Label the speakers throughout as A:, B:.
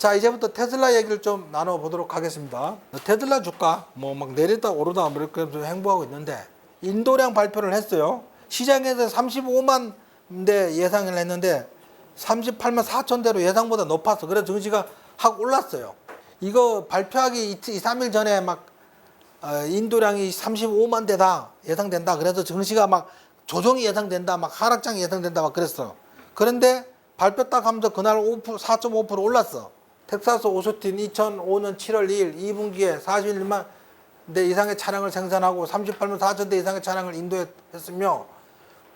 A: 자, 이제부터 테슬라 얘기를 좀 나눠보도록 하겠습니다. 테슬라 주가 뭐 막 내렸다 오르다 뭐 이렇게 좀 행보하고 있는데 인도량 발표를 했어요. 시장에서 35만 대 예상을 했는데 38만 4천 대로 예상보다 높았어. 그래서 증시가 확 올랐어요. 이거 발표하기 2, 3일 전에 막 인도량이 35만 대다 예상된다. 그래서 증시가 막 조정이 예상된다. 막 하락장이 예상된다. 막 그랬어. 그런데 발표 딱 하면서 그날 4.5% 올랐어. 텍사스 오스틴 2005년 7월 2일 2분기에 41만 대 이상의 차량을 생산하고 38만 4천 대 이상의 차량을 인도에 했으며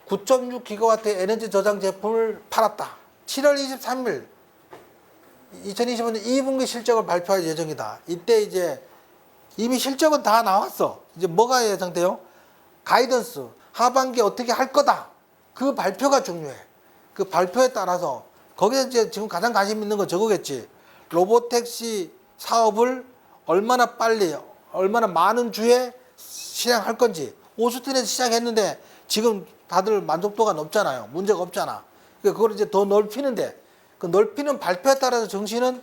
A: 9.6기가와트 에너지 저장 제품을 팔았다. 7월 23일 2025년 2분기 실적을 발표할 예정이다. 이때 이제 이미 실적은 다 나왔어. 이제 뭐가 예상돼요? 가이던스, 하반기 어떻게 할 거다. 그 발표가 중요해. 그 발표에 따라서 거기에 이제 지금 가장 관심 있는 건 저거겠지. 로보택시 사업을 얼마나 빨리, 얼마나 많은 주에 시행할 건지. 오스틴에서 시작했는데 지금 다들 만족도가 높잖아요. 문제가 없잖아. 그걸 이제 더 넓히는데 그 넓히는 발표에 따라서 증시는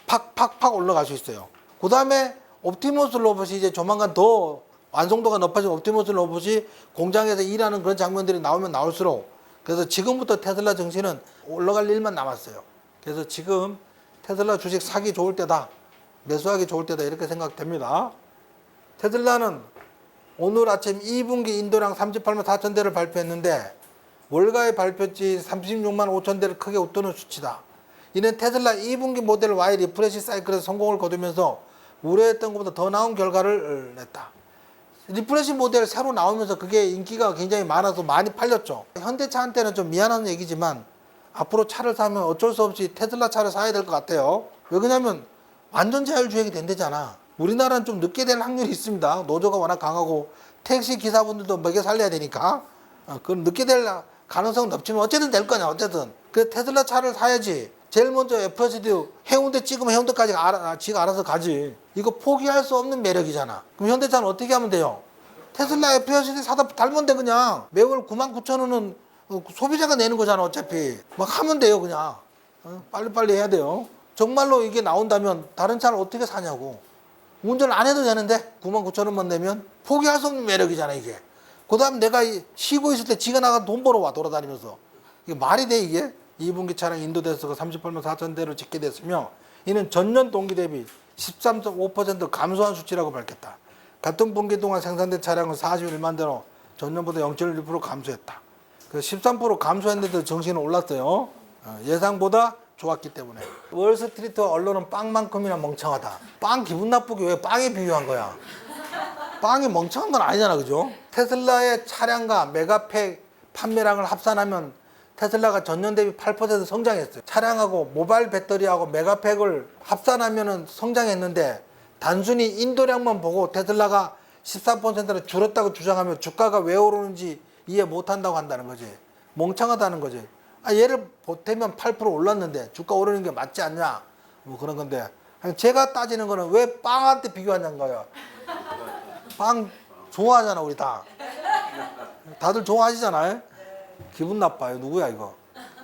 A: 팍팍팍 올라갈 수 있어요. 그 다음에 옵티머스 로봇이 이제 조만간 더 완성도가 높아진 옵티머스 로봇이 공장에서 일하는 그런 장면들이 나오면 나올수록 그래서 지금부터 테슬라 증시는 올라갈 일만 남았어요. 그래서 지금 테슬라 주식 사기 좋을 때다. 매수하기 좋을 때다. 이렇게 생각됩니다. 테슬라는 오늘 아침 2분기 인도량 38만 4천 대를 발표했는데 월가의 발표치 36만 5천 대를 크게 웃도는 수치다. 이는 테슬라 2분기 모델 Y 리프레시 사이클에서 성공을 거두면서 우려했던 것보다 더 나은 결과를 냈다. 리프레시 모델 새로 나오면서 그게 인기가 굉장히 많아서 많이 팔렸죠. 현대차한테는 좀 미안한 얘기지만 앞으로 차를 사면 어쩔 수 없이 테슬라 차를 사야 될 것 같아요. 왜 그러냐면 완전 자율주행이 된대잖아. 우리나라는 좀 늦게 될 확률이 있습니다. 노조가 워낙 강하고 택시 기사분들도 먹여 살려야 되니까 그건 늦게 될 가능성은 없지만 어쨌든 될 거냐 어쨌든. 그 테슬라 차를 사야지. 제일 먼저 FSD 해운대 찍으면 해운대까지 지가 알아서 가지. 이거 포기할 수 없는 매력이잖아. 그럼 현대차는 어떻게 하면 돼요? 테슬라 FSD 사다 달면 돼 그냥. 매월 99,000원은 소비자가 내는 거잖아 어차피. 막 하면 돼요 그냥. 빨리빨리 해야 돼요. 정말로 이게 나온다면 다른 차를 어떻게 사냐고. 운전을 안 해도 되는데 99,000원만 내면 포기할 수 없는 매력이잖아 이게. 그 다음 내가 쉬고 있을 때 지가 나가 돈 벌어 와 돌아다니면서. 이게 말이 돼 이게? 2분기 차량 인도돼서 38만 4천 대로 집계 됐으며 이는 전년 동기 대비 13.5% 감소한 수치라고 밝혔다. 같은 분기 동안 생산된 차량은 41만 대로 전년보다 0.1% 감소했다. 그래서 13% 감소했는데도 정신은 올랐어요. 예상보다 좋았기 때문에. 월스트리트 언론은 빵만큼이나 멍청하다. 빵 기분 나쁘게 왜 빵에 비유한 거야? 빵이 멍청한 건 아니잖아, 그죠? 테슬라의 차량과 메가팩 판매량을 합산하면 테슬라가 전년 대비 8% 성장했어요. 차량하고 모바일 배터리하고 메가팩을 합산하면 성장했는데 단순히 인도량만 보고 테슬라가 14%나 줄었다고 주장하면 주가가 왜 오르는지 이해 못한다고 한다는 거지. 멍청하다는 거지. 얘를 보태면 8% 올랐는데 주가 오르는 게 맞지 않냐? 뭐 그런 건데 제가 따지는 거는 왜 빵한테 비교하냐는 거예요. 빵 좋아하잖아 우리 다. 다들 좋아하시잖아요. 기분 나빠요. 누구야 이거.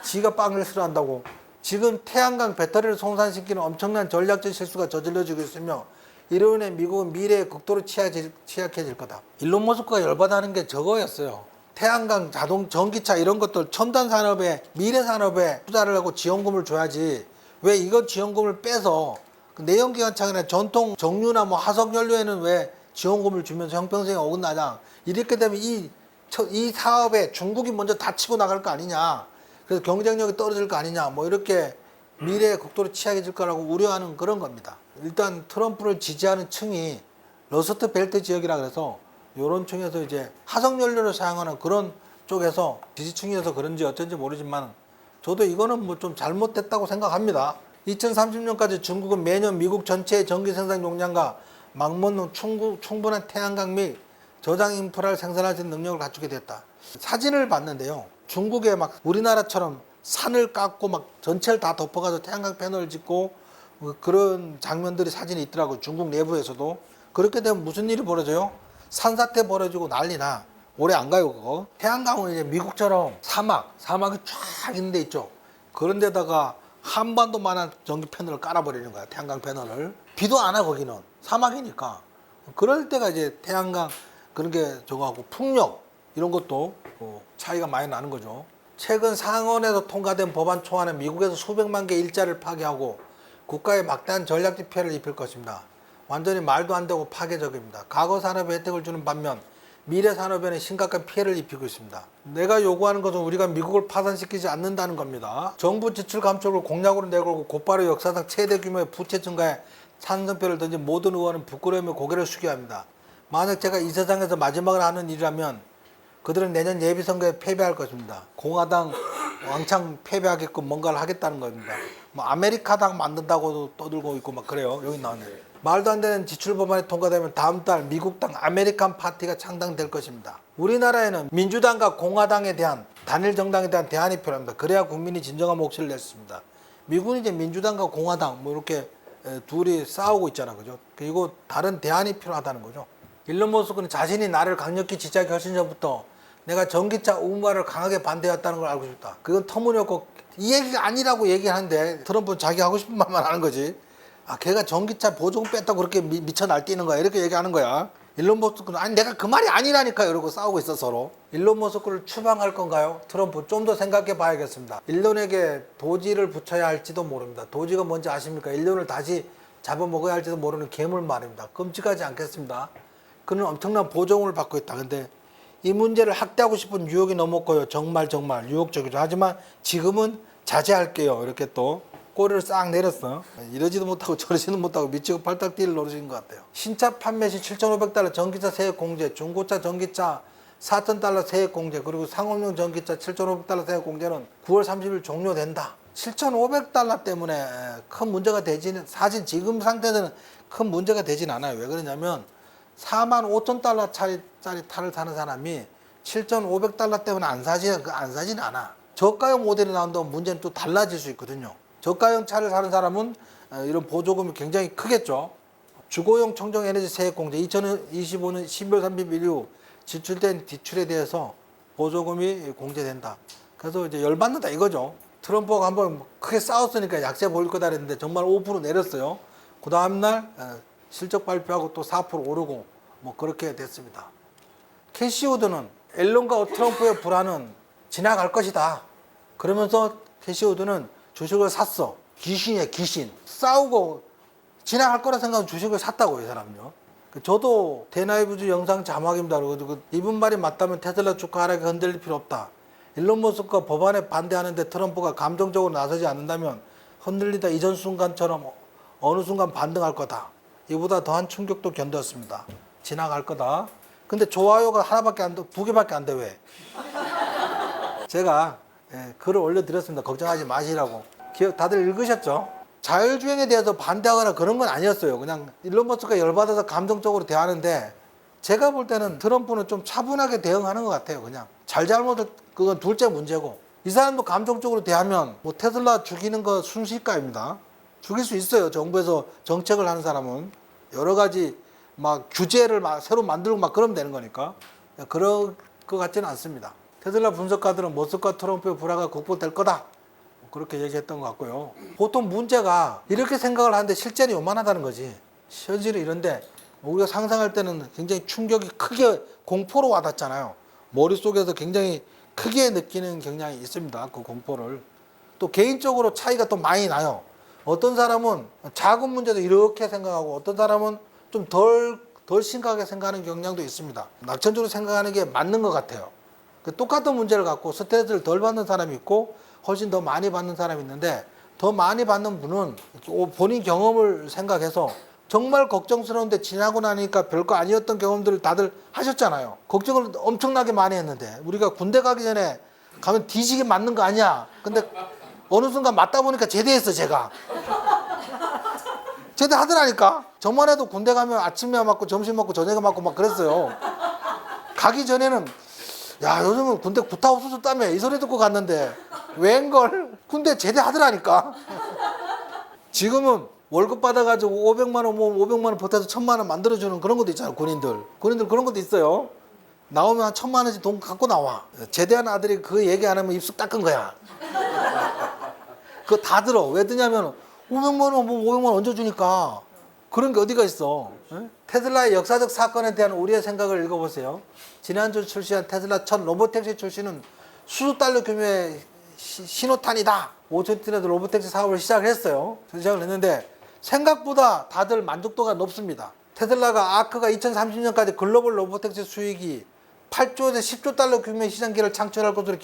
A: 지가 빵을 싫어한다고. 지금 태양광 배터리를 생산시키는 엄청난 전략적 실수가 저질러지고 있으며 이로 인해 미국은 미래에 극도로 취약해질 거다. 일론 머스크가 열받아하는 게 저거였어요. 태양광, 자동, 전기차 이런 것들 첨단 산업에 미래 산업에 투자를 하고 지원금을 줘야지. 왜 이거 지원금을 빼서 그 내연기관차나 전통 정유나 뭐 화석연료에는 왜 지원금을 주면서 형평성에 어긋나냐. 이렇게 되면 이 사업에 중국이 먼저 다치고 나갈 거 아니냐. 그래서 경쟁력이 떨어질 거 아니냐. 뭐 이렇게 미래에 극도로 취약해질 거라고 우려하는 그런 겁니다. 일단 트럼프를 지지하는 층이 러스트 벨트 지역이라 그래서 이런 층에서 이제 화석연료를 사용하는 그런 쪽에서 지지층이어서 그런지 어쩐지 모르지만 저도 이거는 뭐 좀 잘못됐다고 생각합니다. 2030년까지 중국은 매년 미국 전체의 전기 생산 용량과 막무가내 충분한 태양광 및 저장 인프라를 생산할 수 있는 능력을 갖추게 됐다. 사진을 봤는데요. 중국에 막 우리나라처럼 산을 깎고 막 전체를 다 덮어가지고 태양광 패널을 짓고 그런 장면들이 사진이 있더라고요. 중국 내부에서도. 그렇게 되면 무슨 일이 벌어져요? 산사태 벌어지고 난리나. 오래 안 가요 그거. 태양광은 이제 미국처럼 사막이 쫙 있는 데 있죠. 그런 데다가 한반도만한 전기 패널을 깔아버리는 거야. 태양광 패널을. 비도 안 와 거기는 사막이니까. 그럴 때가 이제 태양광 그런 게 저거하고 풍력 이런 것도 차이가 많이 나는 거죠. 최근 상원에서 통과된 법안 초안은 미국에서 수백만 개 일자리를 파괴하고 국가에 막대한 전략적 피해를 입힐 것입니다. 완전히 말도 안 되고 파괴적입니다. 과거 산업에 혜택을 주는 반면 미래 산업에는 심각한 피해를 입히고 있습니다. 내가 요구하는 것은 우리가 미국을 파산시키지 않는다는 겁니다. 정부 지출 감축을 공약으로 내걸고 곧바로 역사상 최대 규모의 부채 증가에 찬성표를 던진 모든 의원은 부끄러움에 고개를 숙여야 합니다. 만약 제가 이 세상에서 마지막으로 하는 일이라면 그들은 내년 예비선거에 패배할 것입니다. 공화당 왕창 패배하게끔 뭔가를 하겠다는 겁니다. 뭐 아메리카당 만든다고도 떠들고 있고 막 그래요. 여기 나오네. 말도 안 되는 지출 법안이 통과되면 다음 달 미국당 아메리칸 파티가 창당될 것입니다. 우리나라에는 민주당과 공화당에 대한 단일 정당에 대한 대안이 필요합니다. 그래야 국민이 진정한 몫을 냈습니다. 미국은 이제 민주당과 공화당 뭐 이렇게 둘이 싸우고 있잖아, 그죠? 그리고 다른 대안이 필요하다는 거죠. 일론 머스크는 자신이 나를 강력히 지지하기 훨씬 전부터 내가 전기차 의무화를 강하게 반대했다는 걸 알고 싶다. 그건 터무니없고 이 얘기가 아니라고 얘기하는데 트럼프는 자기 하고 싶은 말만 하는 거지. 아, 걔가 전기차 보조금 뺐다고 그렇게 미쳐 날뛰는 거야. 이렇게 얘기하는 거야. 일론 머스크는 아니 내가 그 말이 아니라니까 이러고 싸우고 있어 서로. 일론 머스크를 추방할 건가요? 트럼프 좀 더 생각해 봐야겠습니다. 일론에게 도지를 붙여야 할지도 모릅니다. 도지가 뭔지 아십니까? 일론을 다시 잡아먹어야 할지도 모르는 괴물 말입니다. 끔찍하지 않겠습니다. 그는 엄청난 보조금을 받고 있다. 근데 이 문제를 확대하고 싶은 유혹이 너무 커요. 정말 유혹적이죠. 하지만 지금은 자제할게요. 이렇게 또 꼬리를 싹 내렸어. 이러지도 못하고 저러지도 못하고 미치고 팔딱 뛸 노릇인 것 같아요. 신차 판매 시 7,500달러 전기차 세액 공제, 중고차 전기차 4,000달러 세액 공제, 그리고 상업용 전기차 7,500달러 세액 공제는 9월 30일 종료된다. 7,500달러 때문에 큰 문제가 되지는, 사실 지금 상태에서는 큰 문제가 되진 않아요. 왜 그러냐면 45,000달러짜리 차를 사는 사람이 7,500달러 때문에 안 사진 않아. 저가형 모델이 나온다면 문제는 또 달라질 수 있거든요. 저가형 차를 사는 사람은 이런 보조금이 굉장히 크겠죠. 주거용 청정에너지 세액 공제 2025년 12월 30일 이후 지출된 지출에 대해서 보조금이 공제된다. 그래서 이제 열받는다 이거죠. 트럼프가 한번 크게 싸웠으니까 약세 보일 거다 그랬는데 정말 5% 내렸어요. 그 다음날 실적 발표하고 또 4% 오르고 뭐 그렇게 됐습니다. 캐시우드는 앨런과 트럼프의 불화는 지나갈 것이다. 그러면서 캐시우드는 주식을 샀어. 귀신이야 귀신. 싸우고 지나갈 거라 생각하면 주식을 샀다고 이 사람요. 저도 데나이브즈 영상 자막입니다. 그리고 이분 말이 맞다면 테슬라 주가 하락에 흔들릴 필요 없다. 일론 머스크가 법안에 반대하는데 트럼프가 감정적으로 나서지 않는다면 흔들리다 이전 순간처럼 어느 순간 반등할 거다. 이보다 더한 충격도 견뎠습니다. 지나갈 거다. 근데 좋아요가 하나밖에 안 돼, 두 개밖에 안 돼. 왜? 제가 글을 올려드렸습니다. 걱정하지 마시라고. 다들 읽으셨죠? 자율주행에 대해서 반대하거나 그런 건 아니었어요. 그냥 일론 머스크가 열받아서 감정적으로 대하는데 제가 볼 때는 트럼프는 좀 차분하게 대응하는 것 같아요. 그냥 잘못을 그건 둘째 문제고, 이 사람도 감정적으로 대하면 뭐 테슬라 죽이는 거 순식가입니다. 죽일 수 있어요. 정부에서 정책을 하는 사람은 여러 가지 막 규제를 막 새로 만들고 막 그러면 되는 거니까 그럴 것 같지는 않습니다. 테슬라 분석가들은 머스크와 트럼프의 불화가 극복될 거다. 그렇게 얘기했던 것 같고요. 보통 문제가 이렇게 생각을 하는데 실제는 요만하다는 거지. 현실은 이런데 우리가 상상할 때는 굉장히 충격이 크게 공포로 와닿잖아요. 머릿속에서 굉장히 크게 느끼는 경향이 있습니다. 그 공포를. 또 개인적으로 차이가 또 많이 나요. 어떤 사람은 작은 문제도 이렇게 생각하고 어떤 사람은 좀 덜 심각하게 생각하는 경향도 있습니다. 낙천적으로 생각하는 게 맞는 것 같아요. 똑같은 문제를 갖고 스트레스를 덜 받는 사람이 있고 훨씬 더 많이 받는 사람이 있는데, 더 많이 받는 분은 본인 경험을 생각해서 정말 걱정스러운데 지나고 나니까 별거 아니었던 경험들을 다들 하셨잖아요. 걱정을 엄청나게 많이 했는데 우리가 군대 가기 전에 가면 뒤지게 맞는 거 아니야. 근데 어느 순간 맞다 보니까 제대했어. 제가 제대하더라니까. 저만 해도 군대 가면 아침에 맞고 점심 먹고 저녁에 맞고 막 그랬어요. 가기 전에는 야 요즘은 군대 구타 없어졌다며 이 소리 듣고 갔는데 웬걸 군대 제대하더라니까. 지금은 월급 받아가지고 500만 원 모으면 500만 원 보태서 1,000만 원 만들어주는 그런 것도 있잖아요. 군인들 그런 것도 있어요. 나오면 한 1,000만 원씩 돈 갖고 나와. 제대한 아들이 그 얘기 안 하면 입술 닦은 거야. 그거 다 들어. 왜 드냐면 500만 원, 뭐 500만 원 얹어주니까. 그런 게 어디가 있어. 에? 테슬라의 역사적 사건에 대한 우리의 생각을 읽어보세요. 지난주 출시한 테슬라 첫 로보택시 출시는 수조 달러 규모의 신호탄이다. 5천 로보택시 사업을 시작을 했어요. 시작을 했는데 생각보다 다들 만족도가 높습니다. 테슬라가 아크가 2030년까지 글로벌 로보택시 수익이 8조에서 10조 달러 규모의 시장기를 창출할 것으로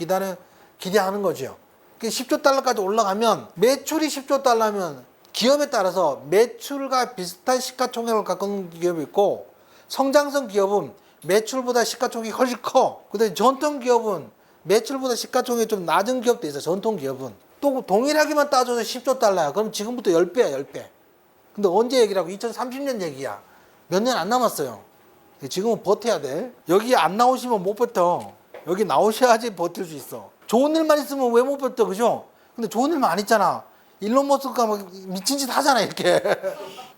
A: 기대하는 거죠. 10조 달러까지 올라가면 매출이 10조 달러면 기업에 따라서 매출과 비슷한 시가총액을 갖고 있는 기업이 있고 성장성 기업은 매출보다 시가총액이 훨씬 커. 근데 전통 기업은 매출보다 시가총액이 좀 낮은 기업도 있어. 전통 기업은. 또 동일하게만 따져서 10조 달러야. 그럼 지금부터 10배야, 10배. 근데 언제 얘기라고? 2030년 얘기야. 몇 년 안 남았어요. 지금은 버텨야 돼. 여기 안 나오시면 못 버텨. 여기 나오셔야지 버틸 수 있어. 좋은 일만 있으면 왜 못 버텨, 그죠? 근데 좋은 일만 안 있잖아. 일론 머스크가 막 미친 짓 하잖아, 이렇게.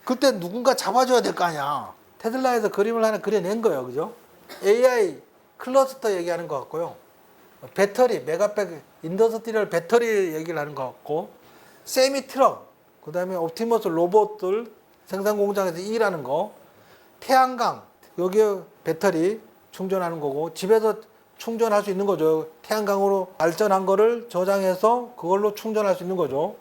A: 그때 누군가 잡아줘야 될 거 아니야. 테슬라에서 그림을 하나 그려낸 거예요, 그죠? AI 클러스터 얘기하는 것 같고요. 배터리, 메가백, 인더스트리얼 배터리 얘기를 하는 것 같고, 세미 트럭, 그 다음에 옵티머스 로봇들 생산 공장에서 일하는 거, 태양광, 여기에 배터리 충전하는 거고, 집에서 충전할 수 있는 거죠. 태양광으로 발전한 거를 저장해서 그걸로 충전할 수 있는 거죠.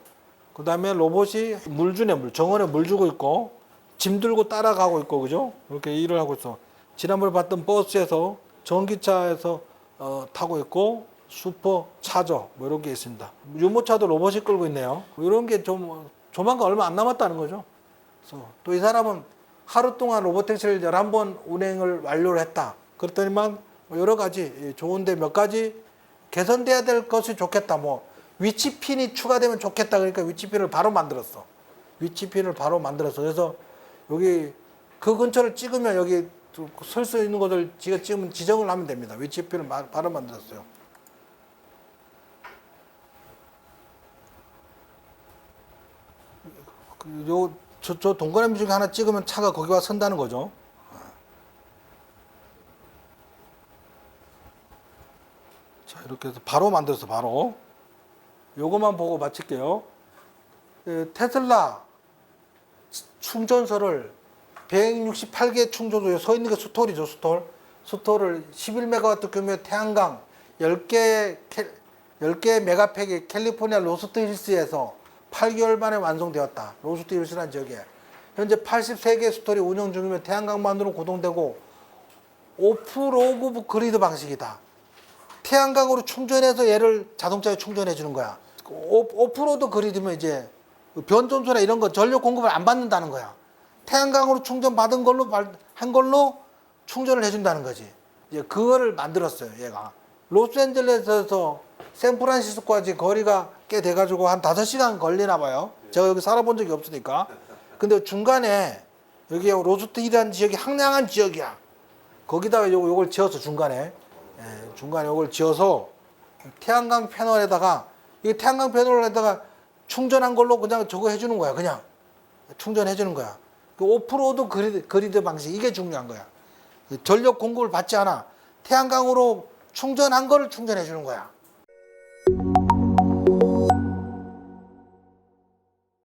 A: 그 다음에 로봇이 물 주네, 정원에 물 주고 있고, 짐 들고 따라가고 있고, 그죠? 이렇게 일을 하고 있어. 지난번에 봤던 버스에서, 전기차에서 타고 있고, 슈퍼 차저, 뭐 이런 게 있습니다. 유모차도 로봇이 끌고 있네요. 이런 게 좀, 조만간 얼마 안 남았다는 거죠. 그래서 또 이 사람은 하루 동안 로보택시를 11번 운행을 완료를 했다. 그랬더니만 여러 가지, 좋은데 몇 가지 개선돼야 될 것이 좋겠다. 뭐, 위치핀이 추가되면 좋겠다. 그러니까 위치핀을 바로 만들었어. 위치핀을 바로 만들었어. 그래서 여기 그 근처를 찍으면 여기 설 수 있는 곳을 찍으면 지정을 하면 됩니다. 위치핀을 바로 만들었어요. 저 동그라미 중에 하나 찍으면 차가 거기 와 선다는 거죠. 자, 이렇게 해서 바로 만들었어, 바로. 요것만 보고 마칠게요. 테슬라 충전소를 168개 충전소에 서 있는 게 스톨이죠, 스톨. 스톨을 11메가와트 규모의 태양광 10개 메가팩이 캘리포니아 로스트힐스에서 8개월 만에 완성되었다. 로스트힐스라는 지역에. 현재 83개 스톨이 운영 중이며 태양광만으로 구동되고 오프로그 그리드 방식이다. 태양광으로 충전해서 얘를 자동차에 충전해 주는 거야. 오프로드 그리드면 이제 변전소나 이런 거 전력 공급을 안 받는다는 거야. 태양광으로 충전 받은 걸로 한 걸로 충전을 해준다는 거지. 이제 그거를 만들었어요, 얘가. 로스앤젤레스에서 샌프란시스코까지 거리가 꽤 돼가지고 한 5시간 걸리나 봐요. 제가 여기 살아본 적이 없으니까. 근데 중간에 여기 로스트힐이라는 지역이 황량한 지역이야. 거기다가 요걸 지어서 중간에 요걸 지어서 태양광 패널에다가 이 태양광 패널에다가 충전한 걸로 그냥 저거 해주는 거야. 그냥 충전해 주는 거야. 그 오프로드 그리드 방식, 이게 중요한 거야. 전력 공급을 받지 않아. 태양광으로 충전한 거를 충전해 주는 거야.